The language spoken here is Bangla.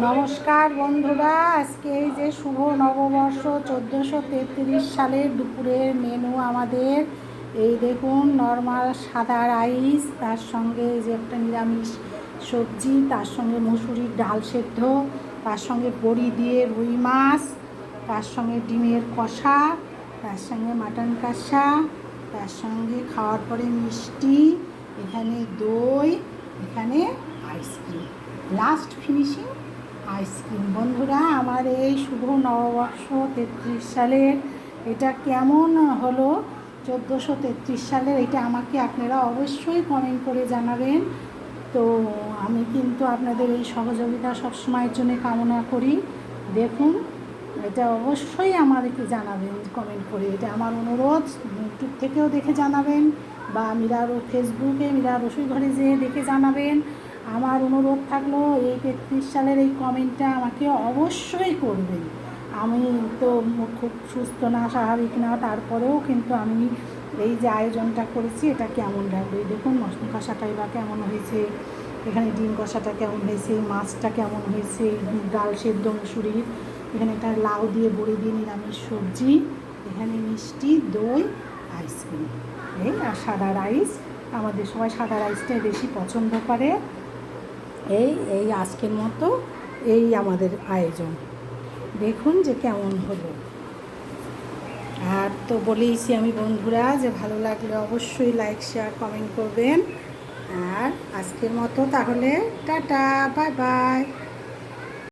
নমস্কার বন্ধুরা, আজকে এই যে শুভ নববর্ষ 1433 সালের দুপুরের মেনু আমাদের এই দেখুন। নর্মাল সাদা রাইস, তার সঙ্গে এই যে একটা নিরামিষ সবজি, তার সঙ্গে মুসুরির ডাল সেদ্ধ, তার সঙ্গে বড়ি দিয়ে রুই মাছ, তার সঙ্গে ডিমের কষা, তার সঙ্গে মাটন কষা, তার সঙ্গে খাওয়ার পরে মিষ্টি, এখানে দই, এখানে আইসক্রিম, লাস্ট ফিনিশিং আইসক্রিম। বন্ধুরা, আমার এই শুভ নববর্ষ 33 সালের এটা কেমন হলো, 1433 সালের এটা আমাকে আপনারা অবশ্যই কমেন্ট করে জানাবেন। তো আমি কিন্তু আপনাদের এই সহযোগিতা সবসময়ের জন্য কামনা করি। দেখুন, এটা অবশ্যই আমাদেরকে জানাবেন কমেন্ট করে, এটা আমার অনুরোধ। ইউটিউব থেকেও দেখে জানাবেন বা ফেসবুকে মীরা রসুই ঘরে যেয়ে দেখে জানাবেন। আমার অনুরোধ থাকলো এই 33 সালের এই কমেন্টটা আমাকে অবশ্যই করবেন। আমি তো খুব সুস্থ না, স্বাভাবিক না, তারপরেও কিন্তু আমি এই যে আয়োজনটা করেছি এটা কেমন লাগবে। দেখুন মশলা কষাটাই বা কেমন হয়েছে, এখানে ডিম কষাটা কেমন হয়েছে, মাছটা কেমন হয়েছে, ডাল সেদ্ধ মুসুরির, এখানে একটা লাউ দিয়ে বড়ি দিয়ে নিরামিষ সবজি, এখানে মিষ্টি, দই, আইসক্রিম, এই আর সাদা রাইস। আমাদের সবাই সাদা রাইসটাই বেশি পছন্দ করে। এই আজকের মতো এই আমাদের আয়োজন। দেখুন যে কেমন হলো। আর তো বলেইছি আমি বন্ধুরা যে ভালো লাগলে অবশ্যই লাইক শেয়ার কমেন্ট করবেন। আর আজকের মতো তাহলে টাটা, বাই বাই।